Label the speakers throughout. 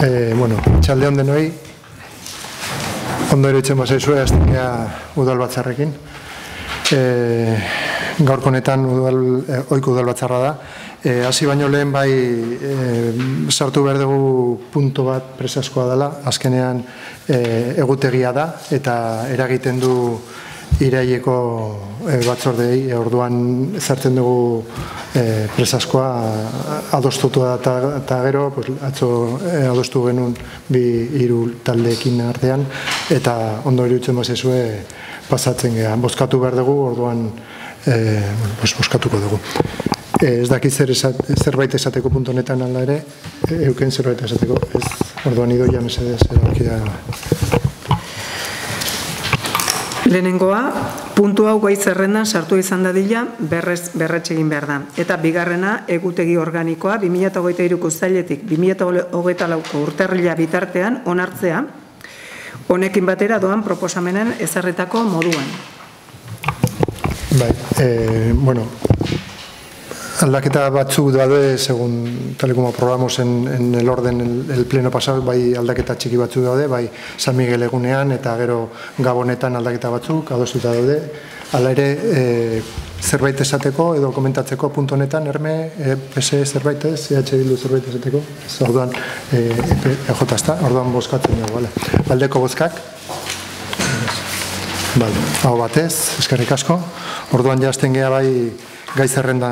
Speaker 1: Bueno, txalde hon denoi, ondo eroitzen bazaizue, aztekea udal batzarrekin. Gaurko honetan oiko udal batzarra da. Hasi baino lehen bai sartu behar dugu punto bat presaskoa dela, azkenean egutegia da, eta eragiten du iraileko batzordei, orduan zartzen dugu presaskoa adostutu eta gero, atzo adostu genuen bi hiru taldeekin artean, eta ondo iruditzen bazizue pasatzen geha. Bozkatu behar dugu, orduan bozkatuko dugu. Ez dakit zerbait esateko puntu honetan alda ere, euken zerbait esateko, ez, orduan idoia mesedez erabakia.
Speaker 2: Lehenengoa, puntu hau gai zerrendan sartu izan dadila berretxe egin behar da. Eta bigarrena, egutegi organikoa 2023ko uztailetik 2024ko urtarrila bitartean onartzea, honekin batera doan proposamenen ezarritako moduan.
Speaker 1: Bai, bueno, aldaketa batzuk daude, según tal como aprobamos en el orden el pleno pasado, bai aldaketa txiki batzuk daude, bai San Miguel egunean eta gero Gabonetan aldaketa batzuk adostuta daude. Hala ere, zerbait esateko edo komentatzeko puntu honetan, Erme, PS zerbait ez, Bildu zerbait esateko, orduan EJ ezta, orduan bozkatzen dugu, aldeko bozkak, hau batez, eskerrik asko, orduan jazten geha bai gai zerrenda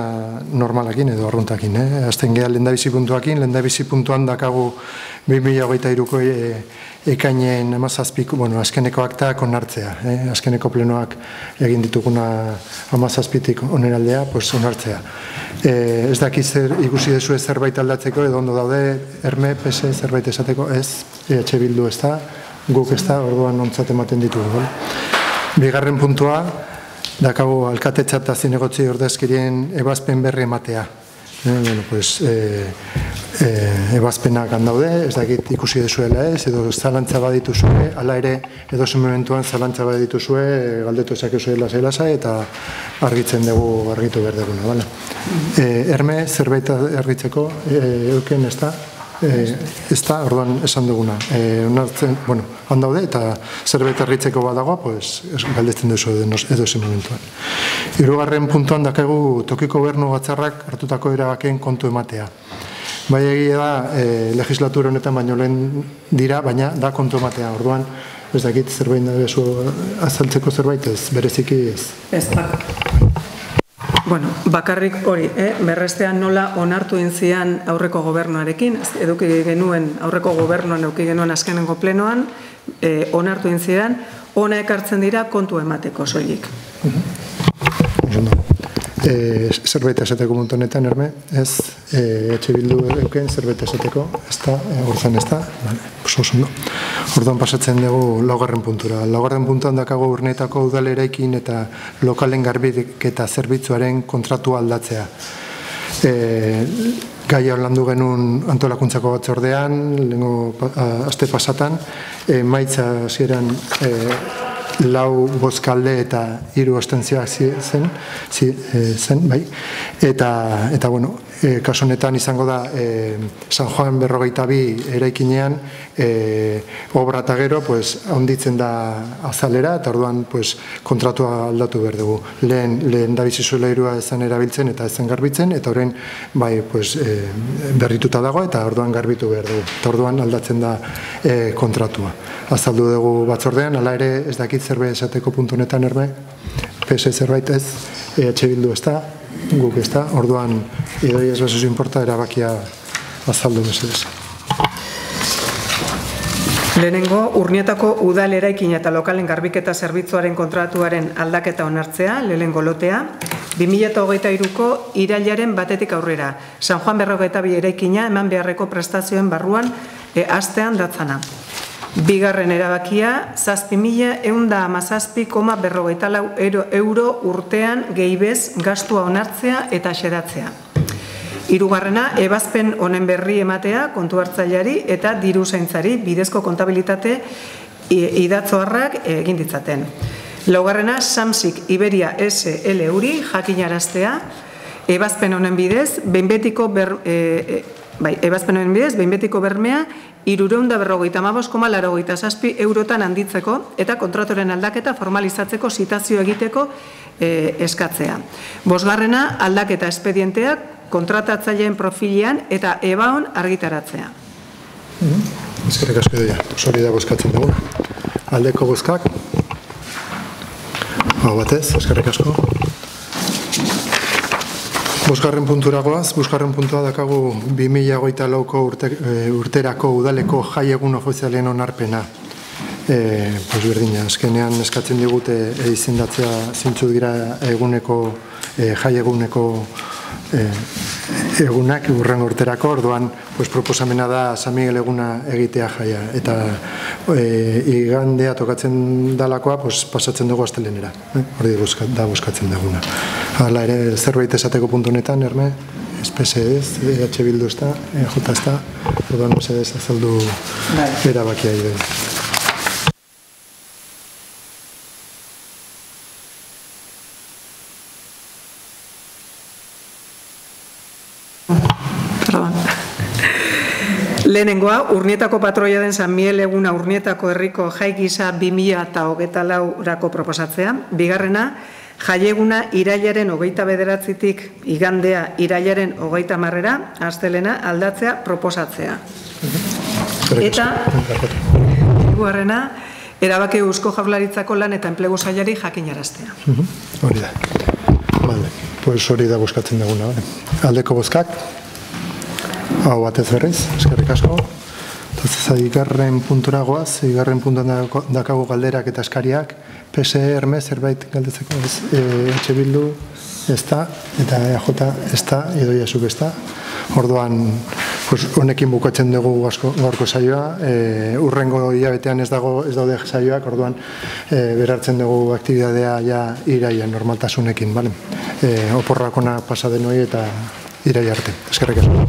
Speaker 1: normalakin edo arruntakin. Azten geha lehendabizi puntuakin, lehendabizi puntuan dakagu 2023ko ekainen amazazpiko, azkeneko aktak onartzea. Azkeneko plenoak egin dituguna amazazpitik oneraldea, onartzea. Ez dakiz ikusi dezu zerbait aldatzeko, edo ondo daude, Erme, PS, zerbait esateko, ez, Bildu ez da, guk ez da, orduan ontzat ematen ditugu. Bigarren puntua, dakago alkatetza eta zinegotzi ordezkirien ebazpen berri ematea. Ebazpenak handaude, ez dakit ikusi dezuela ez, edo zalantza badituzue, ala ere, edo momentuan zalantza badituzue, galdetu ezakezuela zelasa, eta argitzen dugu, argitu behar duguna. Erme, zerbait argitzeko, euken ez da? Ez da, orduan esan duguna. Handaude, eta zerbait argitzeko badagoa, galdetzen duzu edo zen momentuan. Hirugarren puntuan dakagu tokiko gobernu batzarrak hartutako erabakeen kontu ematea. Bai egia da, legislatura honetan baino lehen dira, baina da kontu ematea. Orduan, ez dakit zerbait nabezu azaltzeko zerbait ez, bereziki ez.
Speaker 2: Ez da. Bakarrik hori, berrestean nola onartu intzian aurreko gobernuarekin, eduki genuen aurreko gobernuan, eduki genuen azkenengo plenoan, onartu intzian, ona ekartzen dira kontu emateko soilik.
Speaker 1: Zerbait esateko puntu honetan, Erme, ez, Bildu euken zerbait esateko, ez da, urzen ez da, orduan pasatzen dugu laugarren puntura. Laugarren puntuan dakago Urnietako udal eraikin eta lokalen garbik eta zerbitzuaren kontratua aldatzea. Gaia landu genuen antolakuntzako batzordean, lehenko aste pasatan, maitza zieran lau bozkalde eta 3 abstentzioak zen, bai. Eta, bueno, kasu honetan izango da San Juan 42 eraikinean obra eta gero handitzen da azalera, eta orduan kontratua aldatu behar dugu. Lehen da bizizuela irua ezan erabiltzen eta ezan garbitzen, eta horren berrituta dago, eta orduan garbitu behar dugu. Eta orduan aldatzen da kontratua. Azaldu dugu batzordean, hala ere ez dakit zerbait esateko puntu honetan, Erme, PS zerbait ez, Bildu ez da, guk ez da, orduan idoi ez bezuzu inporta erabakia azaldu mesedez.
Speaker 2: Lehenengo, Urnietako udal eraikin eta lokalen garbiketa zerbitzuaren kontratuaren aldaketa onartzea, lehenengo lotea, 2023ko irailaren batetik aurrera, San Juan 42 eraikina eman beharreko prestazioen barruan astean datzana. Bigarren erabakia, 7.117,44 euro urtean gehibez gastua onartzea eta xedatzea. Hirugarrena, ebazpen honen berri ematea kontu hartzaileari eta diru zaintzari bidezko kontabilitate idatzoarrak egin ditzaten. Laugarrena, Samsik Iberia SL Euri jakinaraztea, ebazpen honen bidez, behinbetiko Bai, ebazpenen bidez, behin betiko bermea, 355,87 eurotan handitzeko eta kontratoren aldaketa formalizatzeko zitazio egiteko eskatzea. Bosgarrena, aldaketa espedienteak kontratatzaileen profilean eta EBAON argitaratzea.
Speaker 1: Eskerrik asko dira, hori da bozkatzen dugu. Aldeko bozkak. Hau batez, eskerrik asko. Bosgarren puntura goaz, bosgarren puntua dakagu 2024ko urterako udaleko jai egun ofizialen onarpena. Berdina, azkenean eskatzen digute izendatzea zintzu dira eguneko, jai eguneko egunak urrengo urterako, orduan proposamena da San Miguel eguna egitea jaia, eta igandea tokatzen dalakoa pasatzen dugu astelenera, hori da bozkatzen duguna. Hala ere, zerbait esateko puntu honetan, Erme, PSE ez, EH Bildu ez da, EJ ez da, orduan ez azaldu erabakia ide.
Speaker 2: Lehenengoa, Urnietako patroia den San Miguel eguna Urnietako herriko jai gisa 2024rako proposatzea. Bigarrena, jaieguna irailaren 29tik igandea irailaren 30rera, astelena aldatzea proposatzea. Eta, hirugarrena, erabaki Eusko Jaurlaritzako lan eta enplegu sailari jakinaraztea.
Speaker 1: Hori da. Hori da bozkatzen duguna. Aldeko bozkak. Hau batez berriz, eskerrik asko. Igarren puntura goaz, igarren puntuan dakago galderak eta eskariak. PSE, Erme, zerbait galdetzeko ez, EH Bildu ez da, eta EJ ez da, Idoia zuk ez da. Orduan, honekin bukatzen dugu gaurko saioa, urrengo hilabetean ez daude saioak, orduan berartzen dugu aktibidadea iraian normaltasunekin, oporrak ona pasa denoi eta iraia arte. Eskerrik asko.